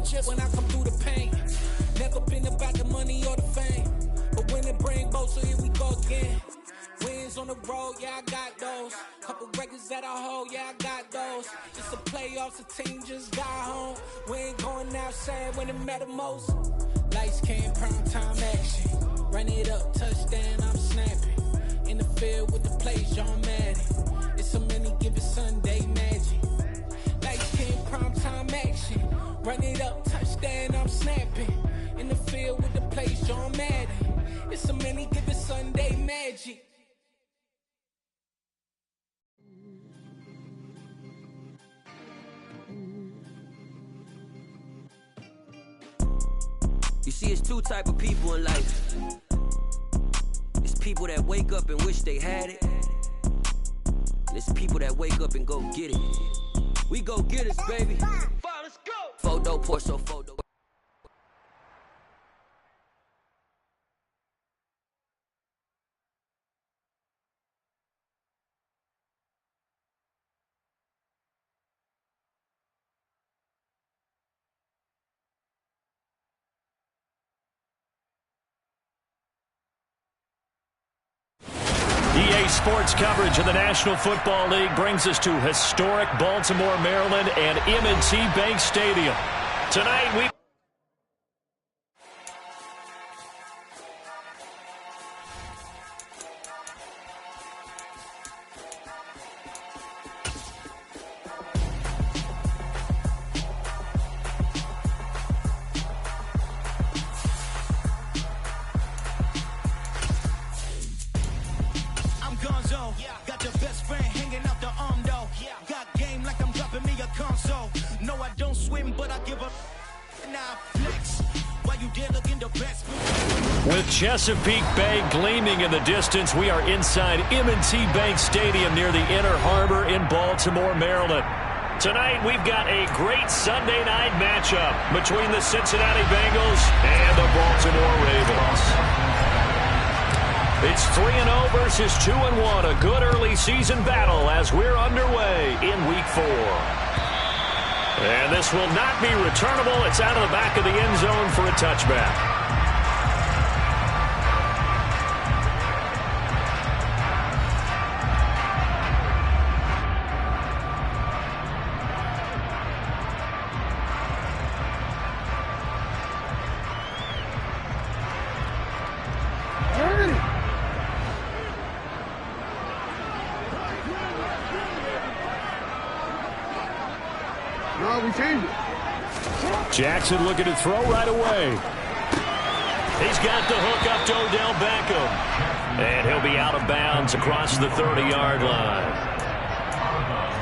a chip when I come through the paint. Never been about the money or the fame, but when it bring both, so here we go again. Wins on the road, yeah, I got those. Couple records that I hold, yeah, I got those. It's the playoffs, the team just got home. We ain't going outside when it matter most. Lights came, prime time action. Run it up, touchdown, I'm snapping. In the field with the plays, John Madden. It's so many given Sunday magic. Lights came, prime time action. Run it up, touchdown, I'm snapping. In the field with the plays, John Madden. It's so many given Sunday magic. You see, it's two type of people in life. It's people that wake up and wish they had it. And it's people that wake up and go get it. We go get it, baby. Let's go. Photo, Porto, photo. EA Sports coverage of the National Football League brings us to historic Baltimore, Maryland and M&T Bank Stadium. Tonight we... Got your best friend hanging out the arm though. Got game like I'm dropping me a console. No, I don't swim, but I give up. Now flex. While you dare look in the best. With Chesapeake Bay gleaming in the distance, we are inside M&T Bank Stadium near the Inner Harbor in Baltimore, Maryland. Tonight, we've got a great Sunday night matchup between the Cincinnati Bengals and the Baltimore Ravens. It's 3-0 versus 2-1, a good early season battle as we're underway in Week 4. And this will not be returnable. It's out of the back of the end zone for a touchback. Jackson looking to throw right away. He's got the hook up to Odell Beckham. And he'll be out of bounds across the 30-yard line.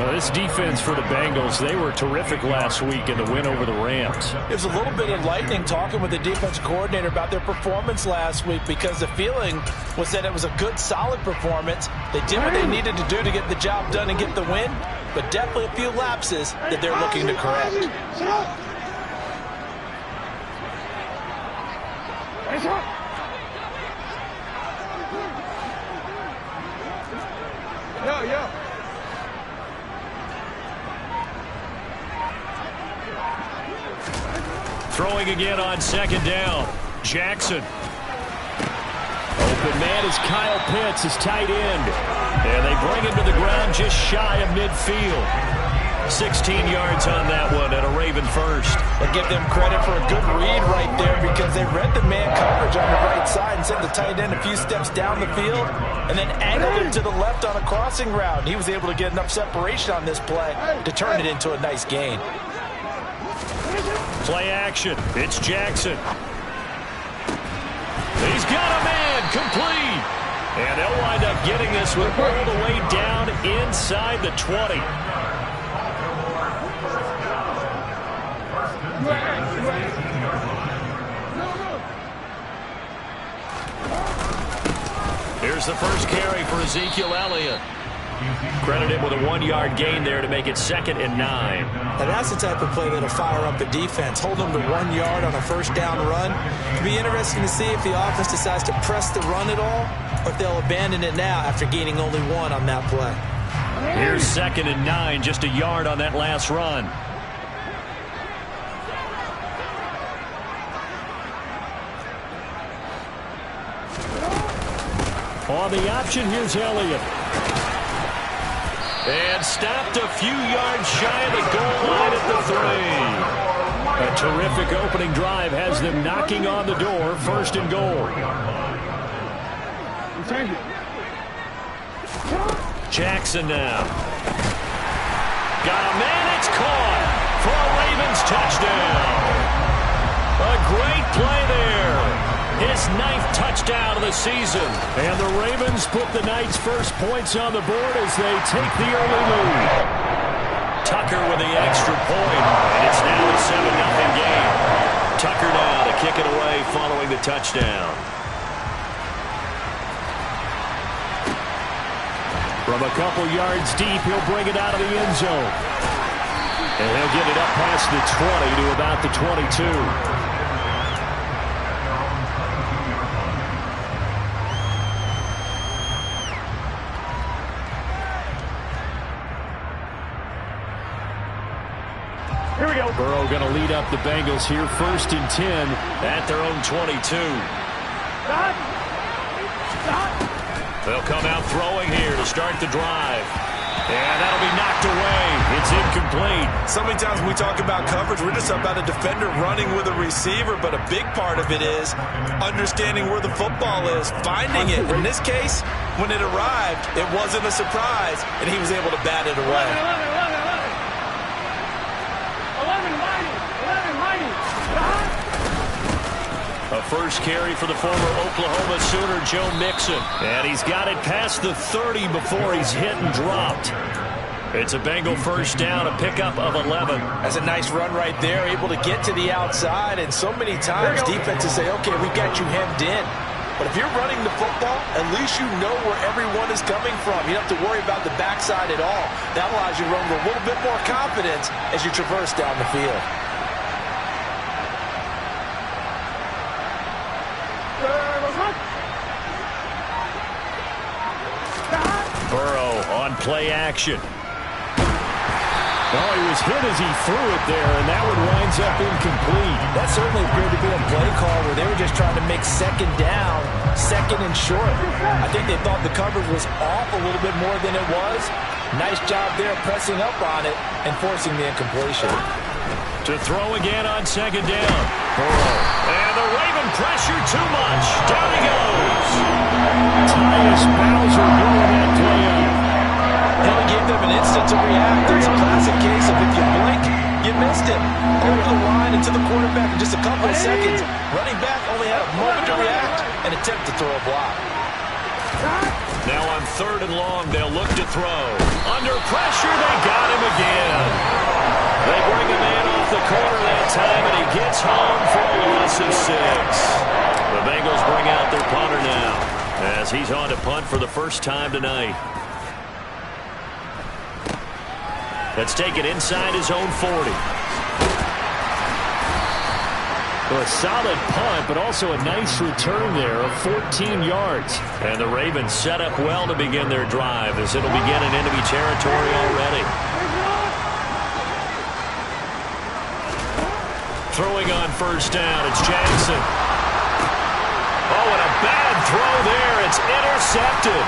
Now, this defense for the Bengals, they were terrific last week in the win over the Rams. There's a little bit of lightning talking with the defensive coordinator about their performance last week because the feeling was that it was a good, solid performance. They did what they needed to do to get the job done and get the win, but definitely a few lapses that they're looking to correct. Throwing again on second down. Jackson. Open man is Kyle Pitts, his tight end. And they bring him to the ground just shy of midfield. 16 yards on that one and a Raven first. I give them credit for a good read right there because they read the man coverage on the right side and sent the tight end a few steps down the field and then angled him to the left on a crossing route. He was able to get enough separation on this play to turn it into a nice gain. Play action. It's Jackson. He's got a man complete. And they'll wind up getting this one all the way down inside the 20. Here's the first carry for Ezekiel Elliott. Credit him with a 1-yard gain there to make it 2nd and 9. And that's the type of play that'll fire up the defense. Hold them to 1 yard on a first down run. It'll be interesting to see if the offense decides to press the run at all or if they'll abandon it now after gaining only 1 on that play. Here's 2nd and 9, just a yard on that last run. On the option, here's Elliott. And stopped a few yards shy of the goal line at the 3. A terrific opening drive has them knocking on the door, 1st and goal. Jackson now. Got a man, it's caught for a Ravens touchdown. A great play there. His 9th touchdown of the season. And the Ravens put the Knights' first points on the board as they take the early lead. Tucker with the extra point, and it's now a 7-0 game. Tucker now to kick it away following the touchdown. From a couple yards deep, he'll bring it out of the end zone. And he'll get it up past the 20 to about the 22. Here we go. Burrow going to lead up the Bengals here, 1st and 10 at their own 22. They'll come out throwing here to start the drive. And that'll be knocked away. It's incomplete. So many times when we talk about coverage, we're just about a defender running with a receiver, but a big part of it is understanding where the football is, finding it. In this case, when it arrived, it wasn't a surprise, and he was able to bat it away. 11, A first carry for the former Oklahoma Sooner, Joe Mixon. And he's got it past the 30 before he's hit and dropped. It's a Bengal first down, a pickup of 11. That's a nice run right there, able to get to the outside. And so many times defenses say, okay, we got you hemmed in. But if you're running the football, at least you know where everyone is coming from. You don't have to worry about the backside at all. That allows you to run with a little bit more confidence as you traverse down the field. Burrow on play action. Oh, he was hit as he threw it there, and that one winds up incomplete. That certainly appeared to be a play call where they were just trying to make 2nd down, 2nd and short. I think they thought the coverage was off a little bit more than it was. Nice job there pressing up on it and forcing the incompletion. To throw again on 2nd down. Burrow. And the Raven pressure too much. Down he goes. Tyus Bowser blowing that play up. He gave them an instant to react. It's a classic case of if you blink, you missed it. Over the line and to the quarterback in just a couple of seconds. Running back only had a moment to react and attempt to throw a block. Now on 3rd and long, they'll look to throw. Under pressure, they got him again. They bring a man off the corner that time, and he gets home for a loss of 6. The Bengals bring out their punter now as he's on to punt for the first time tonight. Let's take it inside his own 40. Well, a solid punt, but also a nice return there of 14 yards. And the Ravens set up well to begin their drive as it'll begin in enemy territory already. Throwing on 1st down, it's Jackson. Oh, and a bad throw there. It's intercepted.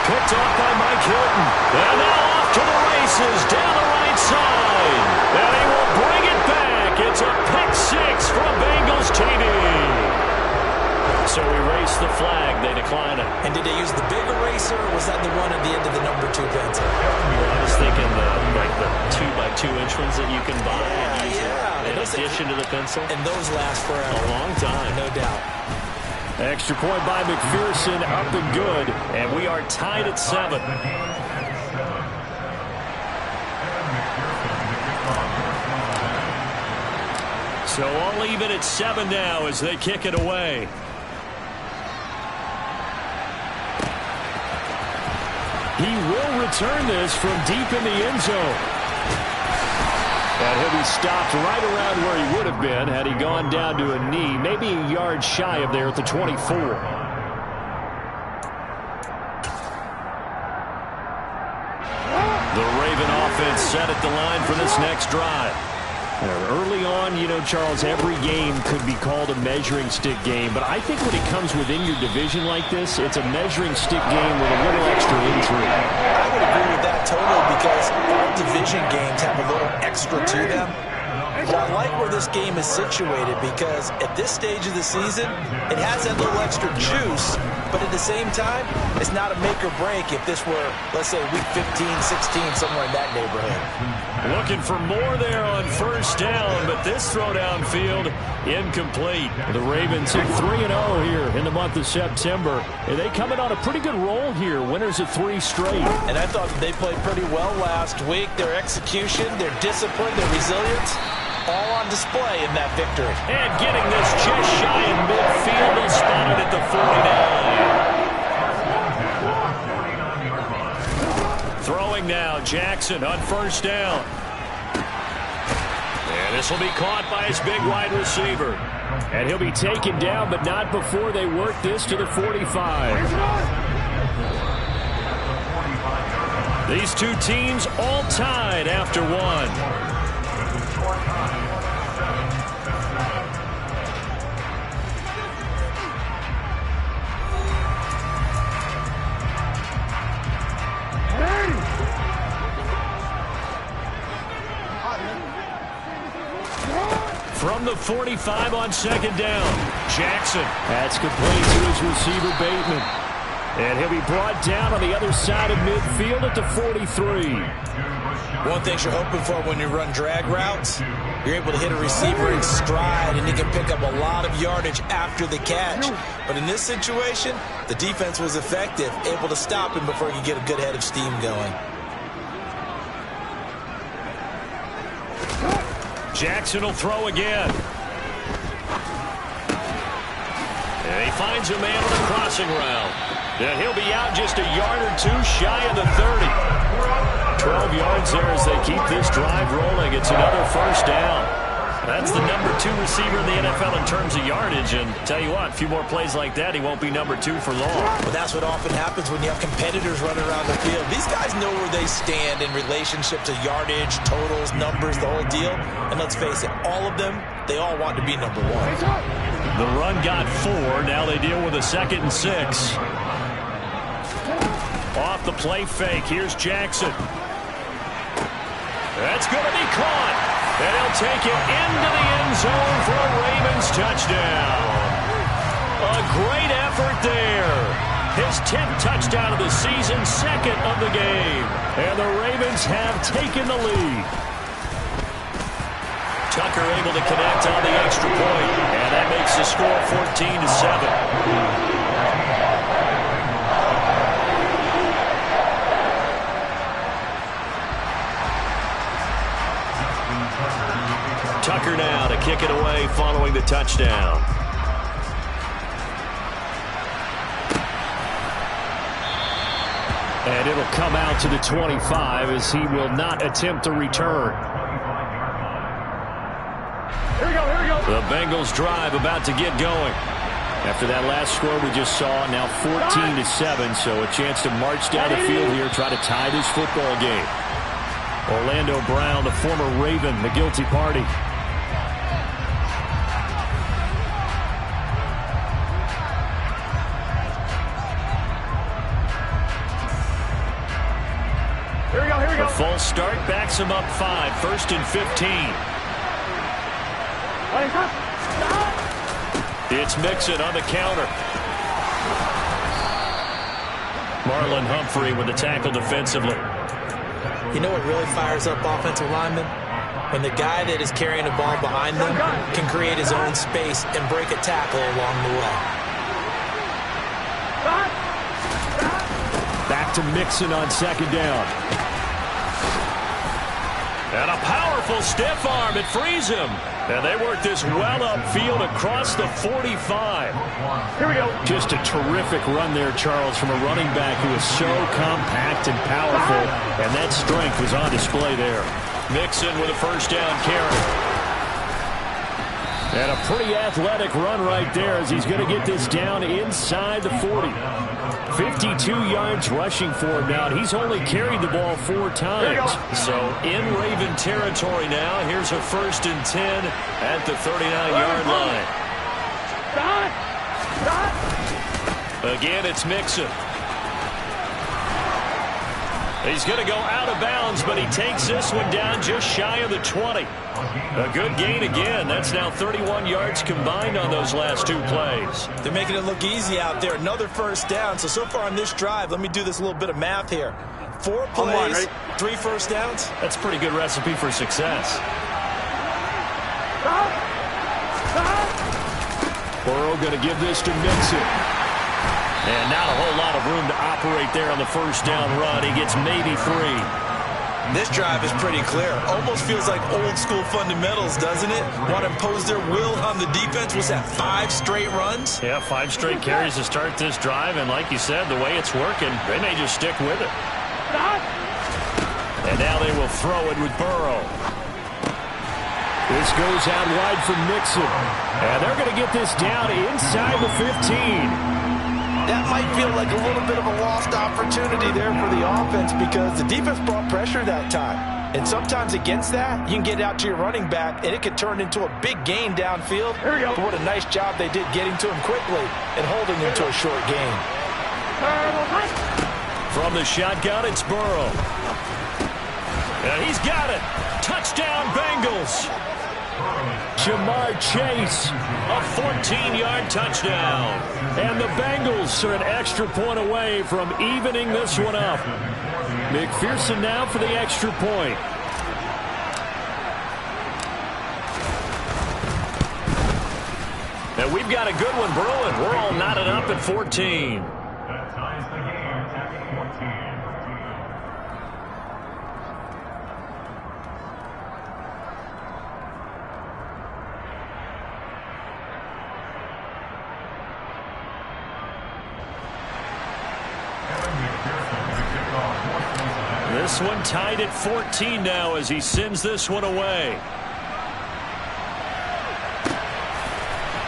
Picked off by Mike Hilton. And now off to the races down the right side. And he will bring it back. It's a pick 6 from Bengals TD. So erase the flag. They decline it. And did they use the big eraser, or was that the one at the end of the number 2 pencil? I was thinking like the 2x2 inch ones that you can buy in addition to the pencil. And those last forever. A long time. No doubt. Extra point by McPherson, up and good. And we are tied at 7. So I'll leave it at 7 now as they kick it away. He will return this from deep in the end zone. And he'll be stopped right around where he would have been had he gone down to a knee, maybe a yard shy of there at the 24. The Raven offense set at the line for this next drive. Early on, you know, Charles, every game could be called a measuring stick game. But I think when it comes within your division like this, it's a measuring stick game with a little extra intrigue. I would agree with that totally because all division games have a little extra to them. But I like where this game is situated because at this stage of the season, it has that little extra juice, but at the same time, it's not a make or break if this were, let's say, week 15, 16, somewhere in that neighborhood. Looking for more there on first down, but this throw downfield incomplete. The Ravens at 3-0 here in the month of September. And they come in on a pretty good roll here. Winners of 3 straight. And I thought they played pretty well last week. Their execution, their discipline, their resilience, all on display in that victory. And getting this just shy in midfield. They'll spot it at the 49. Throwing now, Jackson on first down. And this will be caught by his big wide receiver. And he'll be taken down, but not before they work this to the 45. These two teams all tied after one. From the 45 on second down, Jackson. That's complete to his receiver, Bateman. And he'll be brought down on the other side of midfield at the 43. One thing you're hoping for when you run drag routes, you're able to hit a receiver in stride, and he can pick up a lot of yardage after the catch. But in this situation, the defense was effective, able to stop him before he could get a good head of steam going. Jackson will throw again. And he finds a man on the crossing route. And he'll be out just a yard or two shy of the 30. 12 yards there as they keep this drive rolling. It's another first down. That's the number 2 receiver in the NFL in terms of yardage. And tell you what, a few more plays like that, he won't be number 2 for long. But that's what often happens when you have competitors running around the field. These guys know where they stand in relationship to yardage, totals, numbers, the whole deal. And let's face it, all of them, they all want to be number 1. The run got 4. Now they deal with a 2nd and 6. Off the play fake. Here's Jackson. That's going to be caught. And he'll take it into the end zone for a Ravens touchdown. A great effort there. His 10th touchdown of the season, 2nd of the game. And the Ravens have taken the lead. Tucker able to connect on the extra point. And that makes the score 14-7. Tucker now to kick it away following the touchdown. And it'll come out to the 25 as he will not attempt to return. Here we go. The Bengals drive about to get going. After that last score we just saw, now 14-7, so a chance to march down the field here, try to tie this football game. Orlando Brown, the former Raven, the guilty party. Here we go. A full start backs him up 5, 1st and 15. It's Mixon on the counter. Marlon Humphrey with the tackle defensively. You know what really fires up offensive linemen? When the guy that is carrying the ball behind them can create his own space and break a tackle along the way. Back to Mixon on second down. And a powerful stiff arm. It frees him. And they work this well upfield across the 45. Here we go. Just a terrific run there, Charles, from a running back who is so compact and powerful. And that strength was on display there. Mixon with a first down carry. And a pretty athletic run right there as he's going to get this down inside the 40. 52 yards rushing for him now. He's only carried the ball 4 times. So in Raven territory now. Here's a 1st and 10 at the 39-yard line. Again, it's Mixon. He's going to go out of bounds, but he takes this one down just shy of the 20. A good gain again. That's now 31 yards combined on those last 2 plays. They're making it look easy out there. Another 1st down. So far on this drive, let me do this little bit of math here. 4 plays, 3 1st downs. That's a pretty good recipe for success. Burrow going to give this to Mixon. And not a whole lot of room to operate there on the 1st down run. He gets maybe 3. This drive is pretty clear. Almost feels like old school fundamentals, doesn't it? Want to impose their will on the defense. Was that 5 straight runs? Yeah, 5 straight carries to start this drive. And like you said, the way it's working, they may just stick with it. And now they will throw it with Burrow. This goes out wide for Mixon. And they're going to get this down inside the 15. That might feel like a little bit of a lost opportunity there for the offense because the defense brought pressure that time. And sometimes against that, you can get out to your running back, and it could turn into a big gain downfield. Here we go. But what a nice job they did getting to him quickly and holding him to a short gain. From the shotgun, it's Burrow. And he's got it. Touchdown, Bengals. Jamar Chase, a 14-yard touchdown. And the Bengals are an extra point away from evening this one up. McPherson now for the extra point. And we've got a good one brewing. We're all knotted up at 14. That ties the game at 14. This one tied at 14 now as he sends this one away.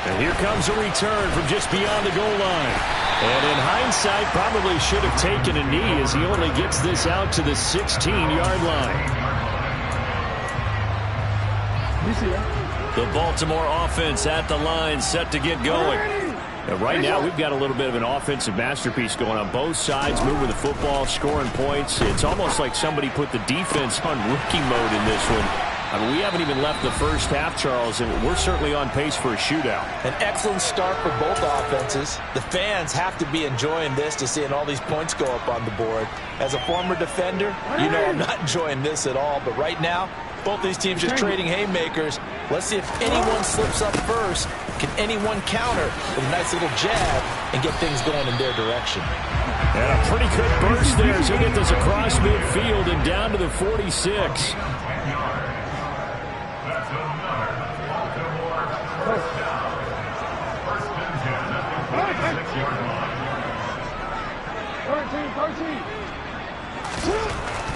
And here comes a return from just beyond the goal line. And in hindsight, probably should have taken a knee as he only gets this out to the 16-yard line. The Baltimore offense at the line, set to get going. And right now, we've got a little bit of an offensive masterpiece going on both sides, moving the football, scoring points. It's almost like somebody put the defense on rookie mode in this one. I mean, we haven't even left the first half, Charles, and we're certainly on pace for a shootout. An excellent start for both offenses. The fans have to be enjoying this to seeing all these points go up on the board. As a former defender, you know I'm not enjoying this at all. But right now, both these teams just trading haymakers. Let's see if anyone slips up first. Can anyone counter with a nice little jab and get things going in their direction? And a pretty good burst there as he gets this across midfield and down to the 46.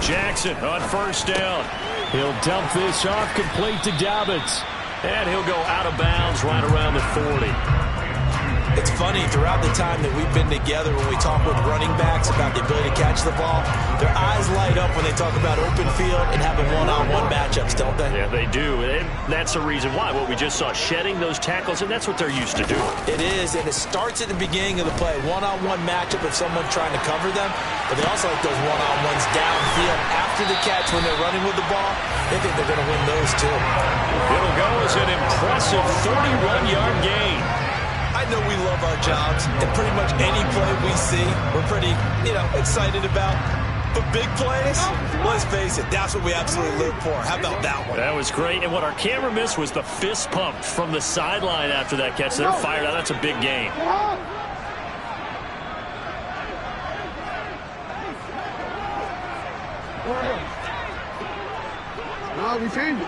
Jackson on first down. He'll dump this off complete to Dobbins. And he'll go out of bounds right around the 40. It's funny, throughout the time that we've been together, when we talk with running backs about the ability to catch the ball, their eyes light up when they talk about open field and having one-on-one matchups, don't they? Yeah, they do. And that's the reason why. What we just saw, shedding those tackles, and that's what they're used to doing. It is, and it starts at the beginning of the play. One-on-one matchup if someone's trying to cover them, but they also like those one-on-ones downfield after the catch when they're running with the ball. They think they're going to win those, too. It'll go as an impressive 31-yard gain. I know we love our jobs, and pretty much any play we see, we're pretty, excited about. But big plays, let's face it, that's what we absolutely live for. How about that one? That was great, and what our camera missed was the fist pump from the sideline after that catch. They're fired out. That's a big gain. We changed it.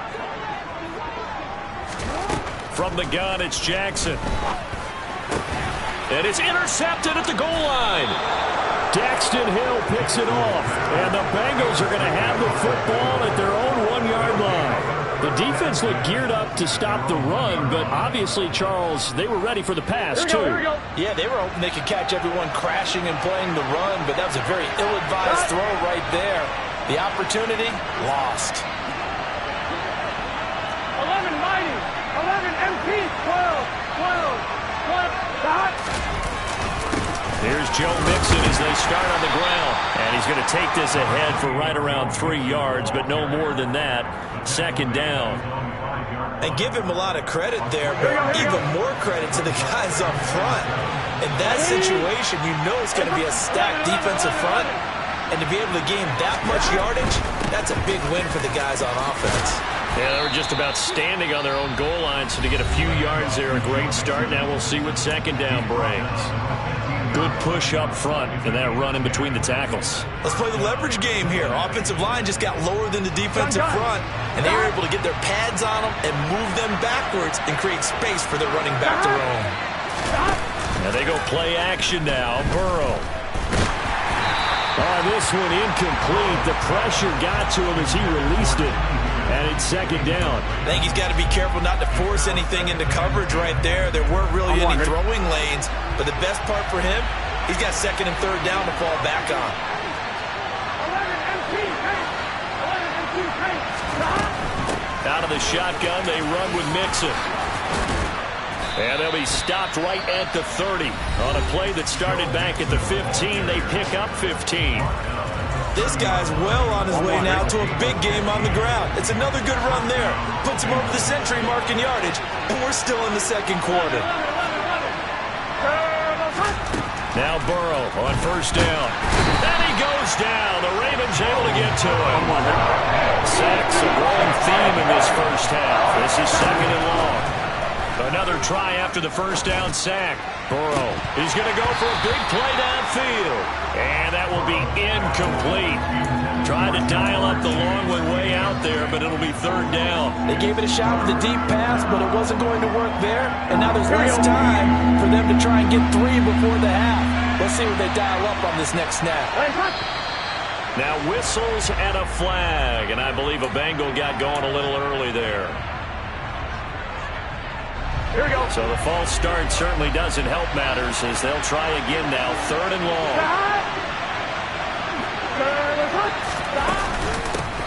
From the gun, it's Jackson. And it's intercepted at the goal line. Daxton Hill picks it off. And the Bengals are going to have the football at their own 1-yard line. The defense looked geared up to stop the run, but obviously, Charles, they were ready for the pass, too. Yeah, they were hoping they could catch everyone crashing and playing the run, but that was a very ill-advised throw right there. The opportunity, lost. 11 Mighty, 11 MP, 12, 12, 12, Here's Joe Mixon as they start on the ground. And he's going to take this ahead for right around 3 yards, but no more than that. Second down. And give him a lot of credit there, but even more credit to the guys up front. In that situation, you know it's going to be a stacked defensive front. And to be able to gain that much yardage, that's a big win for the guys on offense. Yeah, they were just about standing on their own goal line, so to get a few yards there, a great start. Now we'll see what second down brings. Good push up front and that run in between the tackles. Let's play the leverage game here. Offensive line just got lower than the defensive front, and they were able to get their pads on them and move them backwards and create space for their running back to roam. Now they go play action now. Burrow. Oh, this one incomplete. The pressure got to him as he released it. And it's second down. I think he's got to be careful not to force anything into coverage right there. There weren't really any throwing lanes. But the best part for him, he's got second and third down to fall back on. 11 MP, 11 MP, Out of the shotgun, they run with Mixon. And they'll be stopped right at the 30. On a play that started back at the 15, they pick up 15. This guy's well on his way now to a big game on the ground. It's another good run there. Puts him over the century mark in yardage, and we're still in the second quarter. Now Burrow on first down. And he goes down. The Ravens able to get to him. Sacks a growing theme in this first half. This is second and long. Another try after the first down sack. Burrow, he's going to go for a big play downfield. And that will be incomplete. Trying to dial up the long one way out there, but it'll be third down. They gave it a shot with a deep pass, but it wasn't going to work there. And now there's less time for them to try and get 3 before the half. Let's see what they dial up on this next snap. Now whistles and a flag. And I believe a Bengal got going a little early there. Here we go. So the false start certainly doesn't help matters as they'll try again now. Third and long.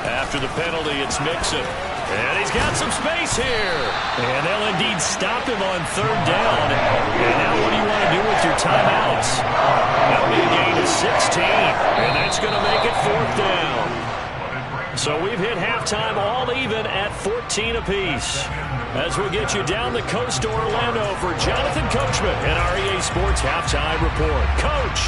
After the penalty, it's Mixon. And he's got some space here. And they'll indeed stop him on third down. And now what do you want to do with your timeouts? That'll be a gain of 16. And that's going to make it fourth down. So we've hit halftime all even at 14 apiece. As we get you down the coast to Orlando for Jonathan Coachman and our EA Sports Halftime Report. Coach!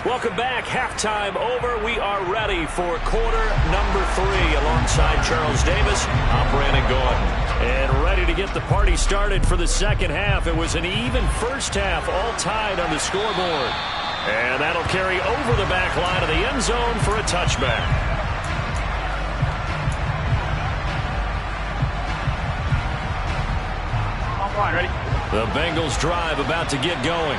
Welcome back. Halftime over. We are ready for quarter number 3 alongside Charles Davis. I'm Brandon Gordon. And ready to get the party started for the second half. It was an even first half, all tied on the scoreboard. And that'll carry over the back line of the end zone for a touchback. All right, ready? The Bengals drive about to get going.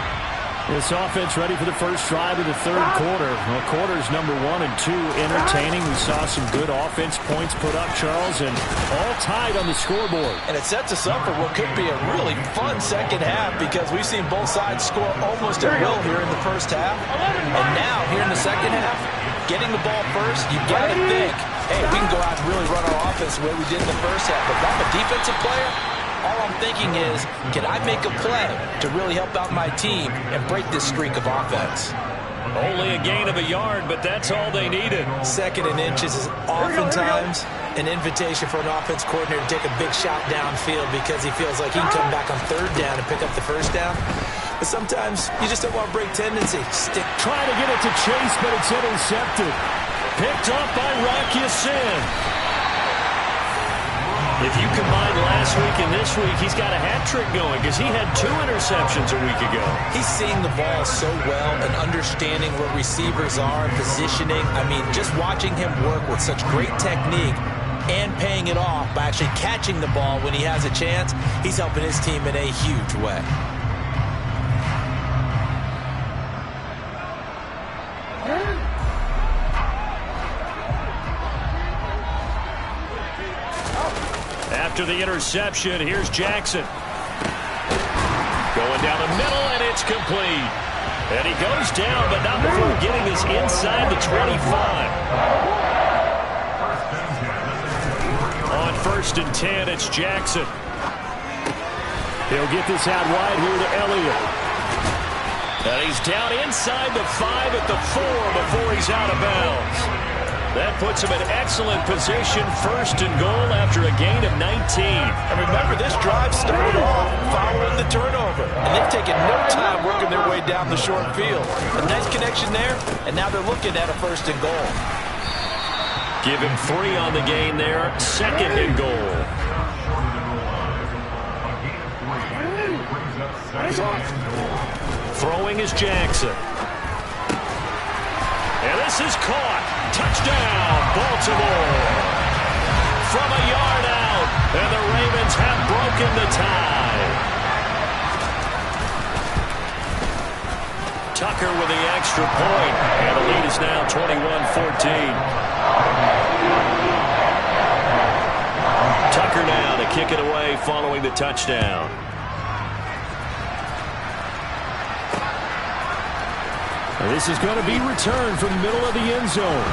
This offense ready for the first drive of the third quarter. Well, quarters number 1 and 2 entertaining. We saw some good offense points put up, Charles, and all tied on the scoreboard. And it sets us up for what could be a really fun second half because we've seen both sides score almost at will here in the first half. And now, here in the second half, getting the ball first, you've got to think, hey, we can go out and really run our offense the way we did in the first half. But if I'm a defensive player, all I'm thinking is, can I make a play to really help out my team and break this streak of offense? Only a gain of a yard, but that's all they needed. Second and inches is oftentimes an invitation for an offense coordinator to take a big shot downfield because he feels like he can come back on third down and pick up the first down. But sometimes you just don't want to break tendency. Trying to get it to Chase, but it's intercepted. Picked up by Rocky CIN. If you combine last week and this week, he's got a hat trick going because he had 2 interceptions a week ago. He's seeing the ball so well and understanding where receivers are and positioning. I mean, just watching him work with such great technique, and paying it off by actually catching the ball when he has a chance. He's helping his team in a huge way. After the interception, here's Jackson. Going down the middle, and it's complete. And he goes down, but not before getting this inside the 25. On 1st and 10, it's Jackson. He'll get this out wide here to Elliott. And he's down inside the 5 at the 4 before he's out of bounds. That puts him in excellent position, 1st and goal after a gain of 19. And remember, this drive started off following the turnover. And they've taken no time working their way down the short field. A nice connection there, and now they're looking at a 1st and goal. Give him 3 on the gain there, 2nd and goal. Throwing is Jackson. And this is caught. Touchdown, Baltimore. From a yard out, and the Ravens have broken the tie. Tucker with the extra point, and the lead is now 21-14. Tucker now to kick it away following the touchdown. This is going to be returned from the middle of the end zone.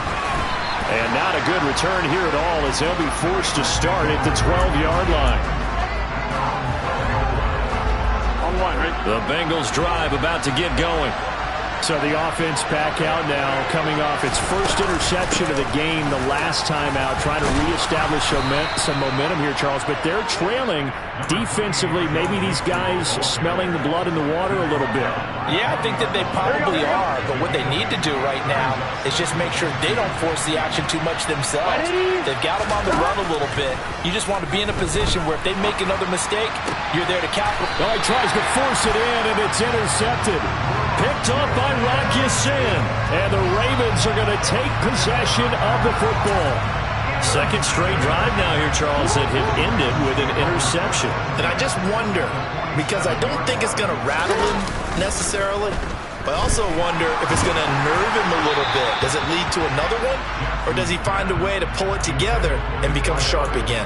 And not a good return here at all, as they'll be forced to start at the 12-yard line. The Bengals drive about to get going. So the offense back out now, coming off its first interception of the game the last time out, trying to reestablish some momentum here, Charles. But they're trailing defensively. Maybe these guys smelling the blood in the water a little bit. Yeah, I think that they probably are, but what they need to do right now is just make sure they don't force the action too much themselves. They've got them on the run a little bit. You just want to be in a position where if they make another mistake, you're there to capitalize. Well, he tries to force it in, and it's intercepted. Picked up by CIN, and the Ravens are going to take possession of the football. Second straight drive now here, Charles, that have ended with an interception. And I just wonder, because I don't think it's going to rattle him necessarily, but I also wonder if it's going to nerve him a little bit. Does it lead to another one? Or does he find a way to pull it together and become sharp again?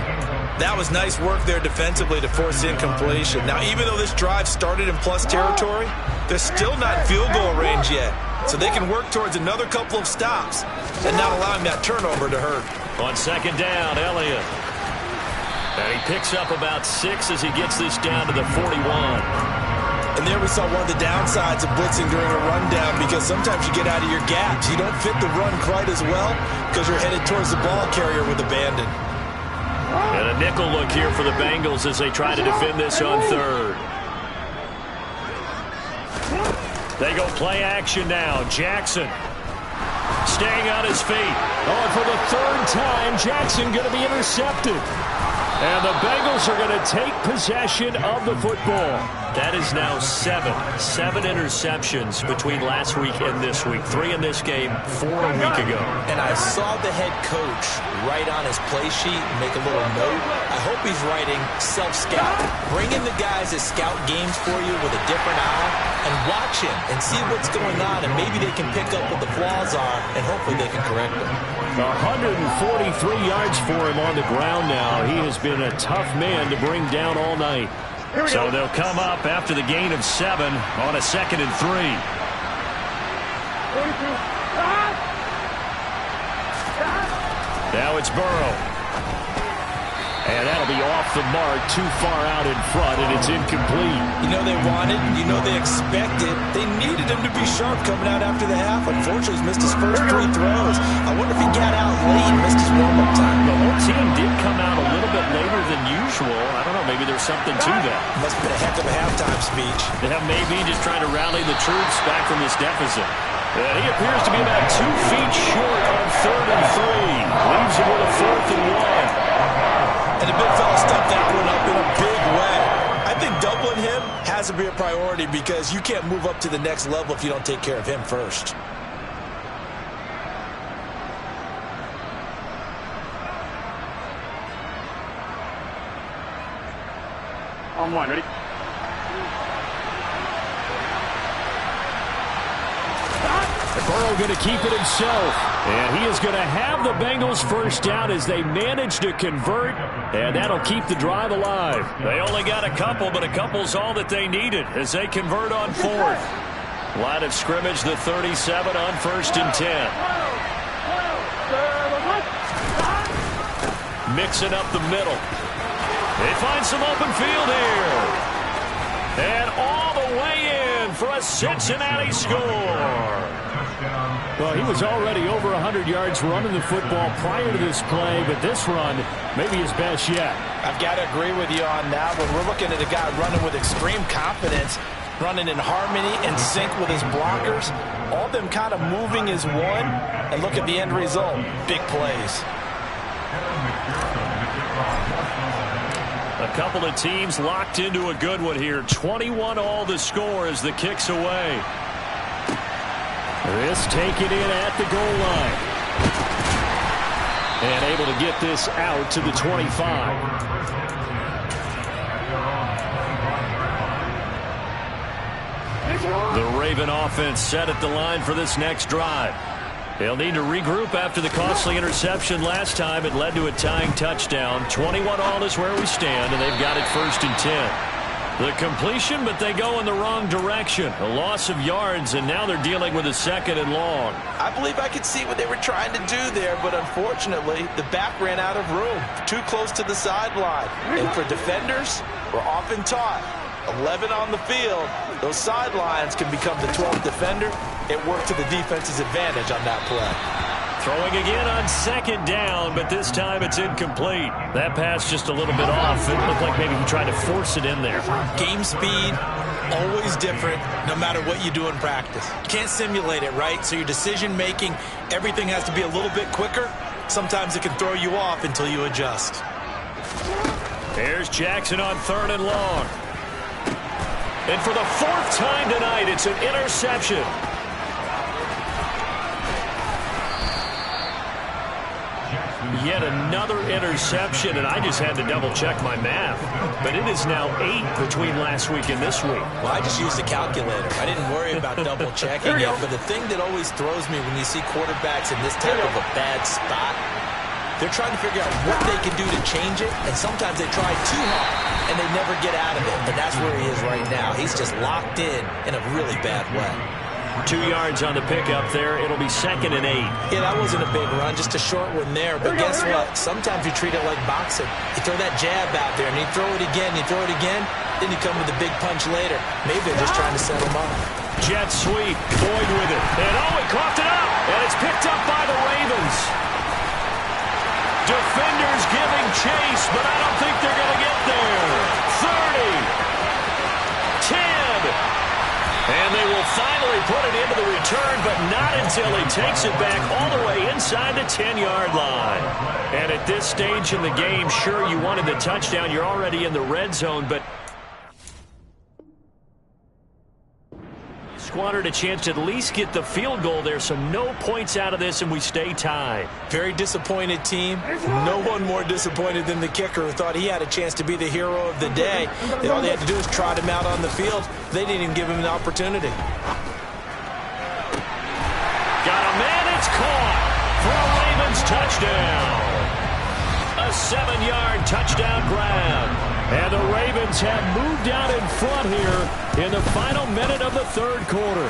That was nice work there defensively to force incompletion. Now, even though this drive started in plus territory, they're still not in field goal range yet. So they can work towards another couple of stops and not allowing that turnover to hurt. On 2nd down, Elliott. And he picks up about 6 as he gets this down to the 41. And there we saw one of the downsides of blitzing during a rundown, because sometimes you get out of your gaps. You don't fit the run quite as well because you're headed towards the ball carrier with abandon. And a nickel look here for the Bengals as they try to defend this on 3rd. They go play action now. Jackson staying on his feet. Oh, and for the 3rd time, Jackson going to be intercepted. And the Bengals are going to take possession of the football. That is now 7 interceptions between last week and this week. 3 in this game, 4 a week ago. And I saw the head coach write on his play sheet, make a little note. I hope he's writing self-scout. Bring in the guys that scout games for you with a different eye and watch him and see what's going on, and maybe they can pick up what the flaws are, and hopefully they can correct them. 143 yards for him on the ground now. He has been a tough man to bring down all night. So they'll come up after the gain of 7 on a 2nd and 3. Now it's Burrow. And that'll be off the mark, too far out in front, and it's incomplete. You know they wanted, you know they expected. They needed him to be sharp coming out after the half. Unfortunately, he's missed his first 3 throws. I wonder if he got out late and missed his warm-up time. The whole team did come out a little bit later than usual. I don't know, maybe there's something to that. Must have been a heck of a halftime speech. Yeah, maybe just trying to rally the troops back from this deficit. And he appears to be about 2 feet short on 3rd and 3. Leaves him with a 4th and 1. And the big fella stepped that one up in a big way. I think doubling him has to be a priority, because you can't move up to the next level if you don't take care of him first. on one. Ready? Burrow going to keep it himself. And he is going to have the Bengals first down as they manage to convert. And that'll keep the drive alive. They only got a couple, but a couple's all that they needed as they convert on fourth. Line of scrimmage, the 37 on 1st and 10. Mixing up the middle. They find some open field here. And all the way in for a Cincinnati score. Well, he was already over 100 yards running the football prior to this play, but this run may be his best yet. I've got to agree with you on that one. We're looking at a guy running with extreme confidence, running in harmony and sync with his blockers, all of them kind of moving as one, and look at the end result. Big plays. A couple of teams locked into a good one here. 21 all the score as the kick's away. This taken in at the goal line. And able to get this out to the 25. The Raven offense set at the line for this next drive. They'll need to regroup after the costly interception last time. It led to a tying touchdown. 21 all is where we stand, and they've got it 1st and 10. The completion, but they go in the wrong direction. A loss of yards, and now they're dealing with a 2nd and long. I believe I could see what they were trying to do there, but unfortunately, the back ran out of room. Too close to the sideline. And for defenders, we're often taught, 11 on the field, those sidelines can become the 12th defender. It worked to the defense's advantage on that play. Throwing again on 2nd down, but this time it's incomplete. That pass just a little bit off. It looked like maybe he tried to force it in there. Game speed, always different, no matter what you do in practice. You can't simulate it, right? So your decision-making, everything has to be a little bit quicker. Sometimes it can throw you off until you adjust. There's Jackson on 3rd and long. And for the 4th time tonight, it's an interception. Yet another interception, and I just had to double-check my math. But it is now 8 between last week and this week. Well, I just used a calculator. I didn't worry about double-checking it. But the thing that always throws me when you see quarterbacks in this type of a bad spot, they're trying to figure out what they can do to change it, and sometimes they try too hard, and they never get out of it. And that's where he is right now. He's just locked in a really bad way. 2 yards on the pickup there. It'll be 2nd and 8. Yeah, that wasn't a big run, just a short one there. But guess what? Sometimes you treat it like boxing. You throw that jab out there, and you throw it again, then you come with a big punch later. Maybe they're just trying to set him up. Jet sweep. Boyd with it. And he coughed it up. And it's picked up by the Ravens. Defenders giving chase, but I don't think they're going to get there. 30. 10. And they will finally put it into the return, but not until he takes it back all the way inside the 10-yard line. And at this stage in the game, sure, you wanted the touchdown. You're already in the red zone, but squandered a chance to at least get the field goal there, so no points out of this, and we stay tied. Very disappointed team. No one more disappointed than the kicker who thought he had a chance to be the hero of the day. All they had to do is trot him out on the field. They didn't even give him an opportunity. Got a man, it's caught for a Ravens touchdown. A 7-yard touchdown grab. And the Ravens have moved out in front here in the final minute of the 3rd quarter.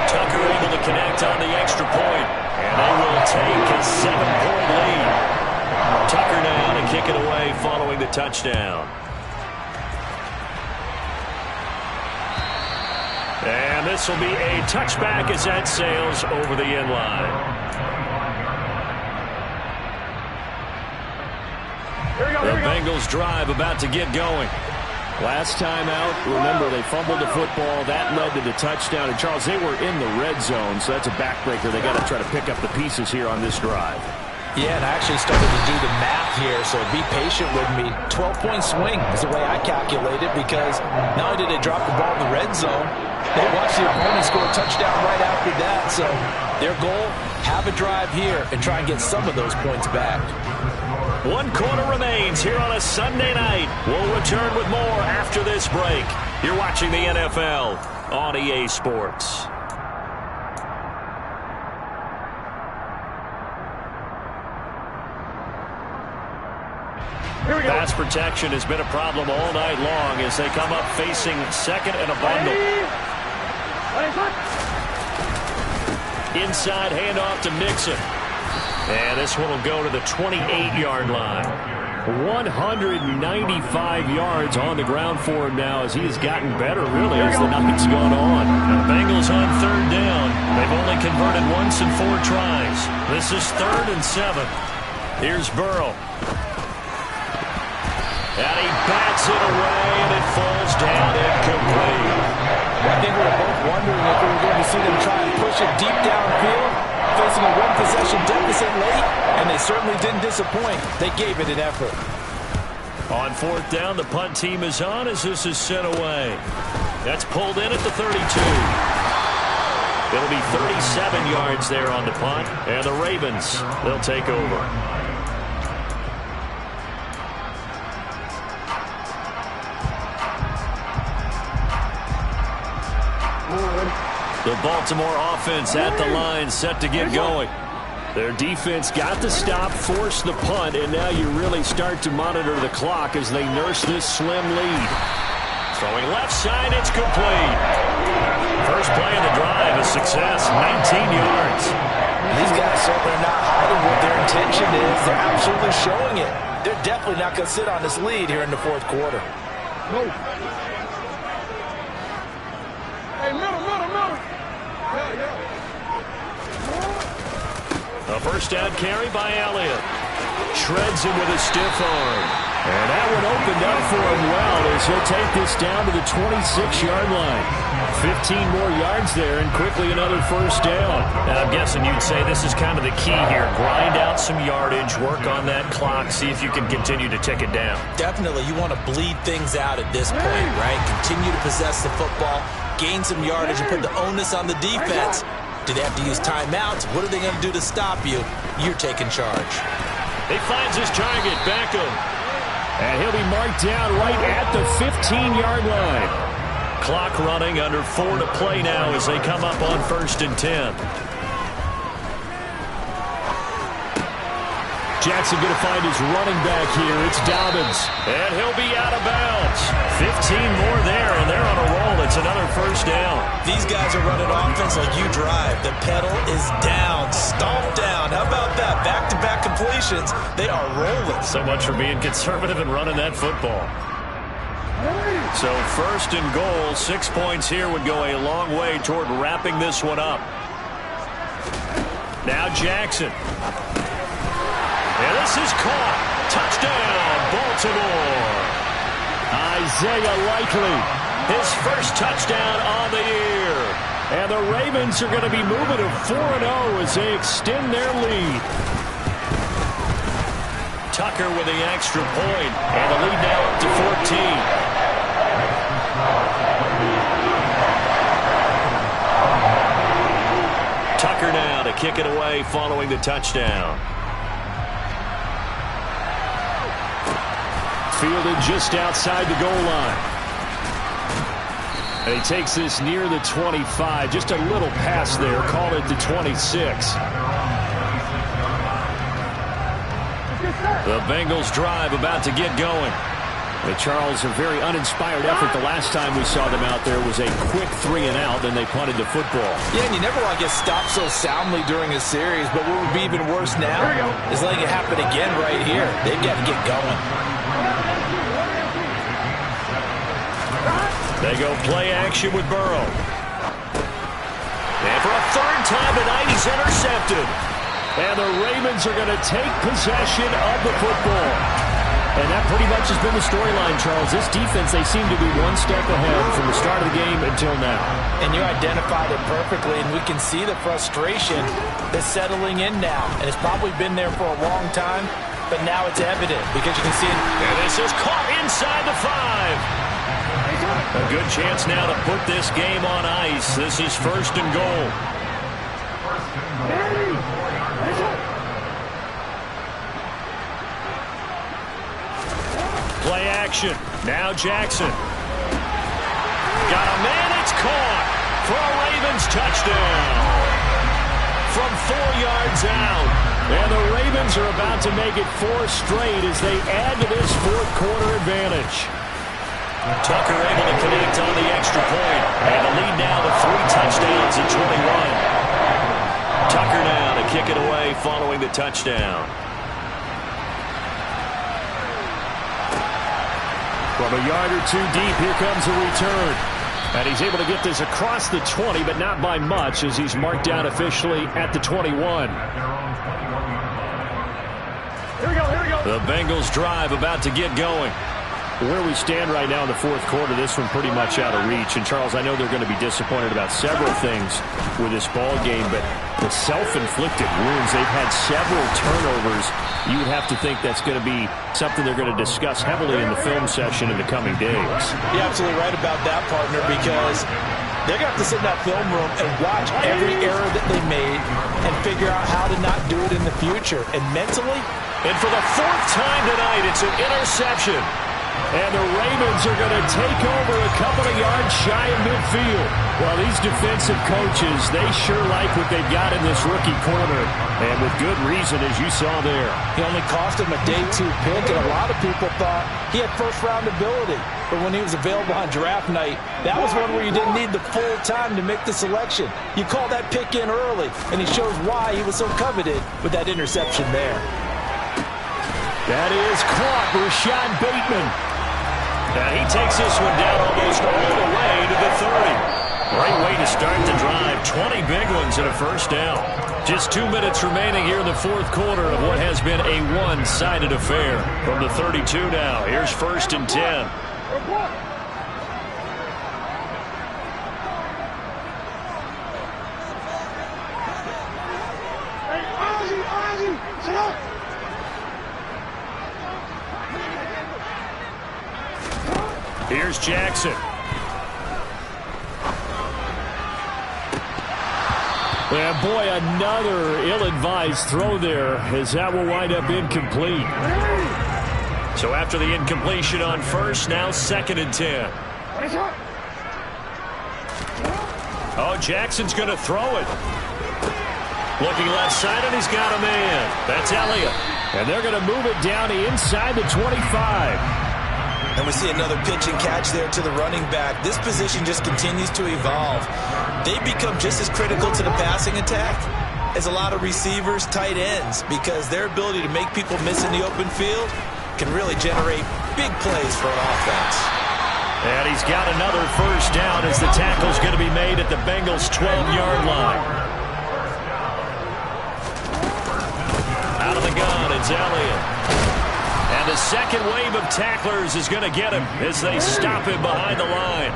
Tucker able to connect on the extra point. And they will take a 7-point lead. Tucker down and kick it away following the touchdown. And this will be a touchback as that sails over the end line. The Bengals drive about to get going. Last time out, remember, they fumbled the football. That led to the touchdown. And, Charles, they were in the red zone, so that's a backbreaker. They got to try to pick up the pieces here on this drive. Yeah, and I actually started to do the math here, so be patient with me. 12-point swing is the way I calculate it, because not only did they drop the ball in the red zone, they watched the opponent score a touchdown right after that. So their goal, have a drive here and try and get some of those points back. 1 quarter remains here on a Sunday night. We'll return with more after this break. You're watching the NFL on EA Sports. Pass protection has been a problem all night long as they come up facing second and a bundle. Inside handoff to Mixon. And this one will go to the 28-yard line. 195 yards on the ground for him now as he has gotten better, really, as the night's gone on. The Bengals on 3rd down. They've only converted once in 4 tries. This is 3rd and 7. Here's Burrow. And he bats it away, and it falls down incomplete. I think we were both wondering if we were going to see them try and push it deep downfield, facing a 1-possession deficit late, and they certainly didn't disappoint. They gave it an effort. On 4th down, the punt team is on as this is sent away. That's pulled in at the 32. It'll be 37 yards there on the punt, and the Ravens, they'll take over. The Baltimore offense at the line, set to get going. Their defense got the stop, forced the punt, and now you really start to monitor the clock as they nurse this slim lead. Throwing left side, it's complete. First play of the drive, a success, 19 yards. These guys certainly are not hiding what their intention is. They're absolutely showing it. They're definitely not going to sit on this lead here in the 4th quarter. No. Hey, middle. A first down carry by Elliott. Shreds him with a stiff arm. And that one opened up for him well as he'll take this down to the 26-yard line. 15 more yards there and quickly another first down. And I'm guessing you'd say this is kind of the key here. Grind out some yardage, work on that clock, see if you can continue to tick it down. Definitely, you want to bleed things out at this point, right? Continue to possess the football, gain some yardage, and put the onus on the defense. Do they have to use timeouts? What are they going to do to stop you? You're taking charge. He finds his target, Beckham. And he'll be marked down right at the 15-yard line. Clock running, under 4 to play now as they come up on 1st and 10. Jackson going to find his running back here. It's Dobbins. And he'll be out of bounds. 15 more there, and they're on a roll. It's another first down. These guys are running offense like you drive. The pedal is down, stomped down. How about that? Back-to-back completions. They are rolling. So much for being conservative and running that football. So 1st and goal, 6 points here would go a long way toward wrapping this one up. Now Jackson. And this is caught. Touchdown, Baltimore. Isaiah Likely, his first touchdown on the year. And the Ravens are going to be moving to 4-0 as they extend their lead. Tucker with the extra point, and the lead now up to 14. Tucker now to kick it away following the touchdown. Fielded just outside the goal line. And he takes this near the 25. Just a little pass there. Call it the 26. The Bengals drive about to get going. Hey, Charles, a very uninspired effort. The last time we saw them out there was a quick 3 and out, then they punted the football. Yeah, and you never want to get stopped so soundly during a series, but what would be even worse now is letting it happen again right here. They've got to get going. They go play action with Burrow. And for a 3rd time tonight, he's intercepted. And the Ravens are going to take possession of the football. And that pretty much has been the storyline, Charles. This defense, they seem to be one step ahead from the start of the game until now. And you identified it perfectly, and we can see the frustration that's settling in now. And it's probably been there for a long time, but now it's evident because you can see it. And this is caught inside the 5. A good chance now to put this game on ice. This is 1st and goal. Play action. Now Jackson. Got a man. It's caught for a Ravens touchdown. From 4 yards out. And the Ravens are about to make it 4 straight as they add to this fourth quarter advantage. Tucker able to connect on the extra point. And the lead now to 3 touchdowns at 21. Tucker now to kick it away following the touchdown. From a yard or 2 deep, here comes a return. And he's able to get this across the 20, but not by much as he's marked down officially at the 21. Here we go. The Bengals drive about to get going. Where we stand right now in the fourth quarter, this one pretty much out of reach. And, Charles, I know they're going to be disappointed about several things with this ball game, but the self-inflicted wounds, they've had several turnovers. You would have to think that's going to be something they're going to discuss heavily in the film session in the coming days. You're absolutely right about that, partner, because they're going to have to sit in that film room and watch every error that they made and figure out how to not do it in the future. And mentally, and for the 4th time tonight, it's an interception. And the Ravens are going to take over a couple of yards shy of midfield. Well, these defensive coaches, they sure like what they've got in this rookie corner. And with good reason, as you saw there. He only cost him a day 2 pick, and a lot of people thought he had first-round ability. But when he was available on draft night, that was one where you didn't need the full time to make the selection. You call that pick in early, and he shows why he was so coveted with that interception there. That is caught, Rashad Bateman. And he takes this one down almost all the way to the 30. Great way to start the drive. 20 big ones and a first down. Just 2 minutes remaining here in the fourth quarter of what has been a one-sided affair. From the 32 now, here's 1st and 10. Here's Jackson. And boy, another ill-advised throw there as that will wind up incomplete. So after the incompletion on first, now 2nd and 10. Oh, Jackson's going to throw it. Looking left side, and he's got a man. That's Elliott. And they're going to move it down inside the 25. And we see another pitch and catch there to the running back. This position just continues to evolve. They become just as critical to the passing attack as a lot of receivers, tight ends, because their ability to make people miss in the open field can really generate big plays for an offense. And he's got another first down as the tackle's going to be made at the Bengals' 12-yard line. Out of the gun, it's Elliott. And the second wave of tacklers is going to get him as they stop him behind the line.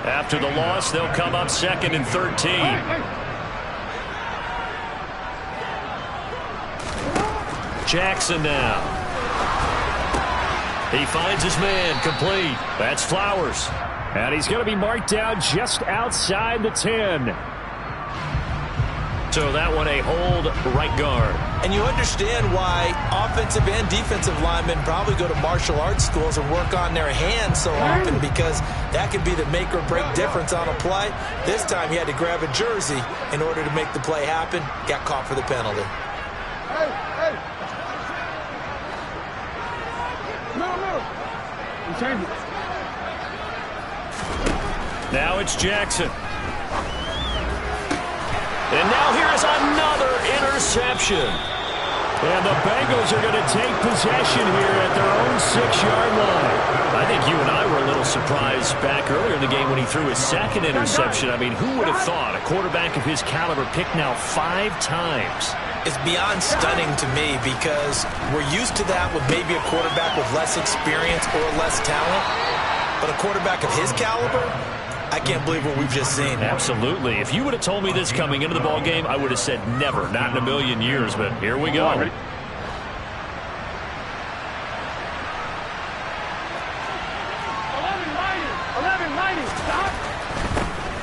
After the loss, they'll come up 2nd and 13. Jackson now. He finds his man, complete. That's Flowers. And he's going to be marked down just outside the 10. So that one a hold right guard. And you understand why offensive and defensive linemen probably go to martial arts schools and work on their hands so often, because that can be the make or break difference on a play. This time he had to grab a jersey in order to make the play happen. Got caught for the penalty. Hey. No. Now it's Jackson. And now here's another interception. And the Bengals are going to take possession here at their own 6-yard line. I think you and I were a little surprised back earlier in the game when he threw his 2nd interception. I mean, who would have thought a quarterback of his caliber picked now 5 times? It's beyond stunning to me, because we're used to that with maybe a quarterback with less experience or less talent. But a quarterback of his caliber, I can't believe what we've just seen. Absolutely. If you would have told me this coming into the ball game, I would have said never, not in a million years. But here we go.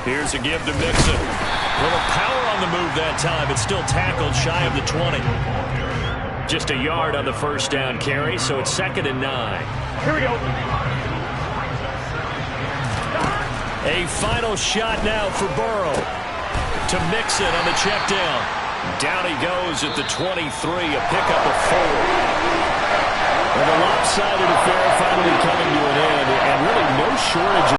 Here's a give to Mixon. A little power on the move that time. It's still tackled shy of the 20. Just a yard on the first down carry, so it's 2nd and 9. Here we go. A final shot now for Burrow. To Mixon on the check down. Down he goes at the 23, a pickup of 4. And the lopsided affair finally coming to an end, and really no shortage of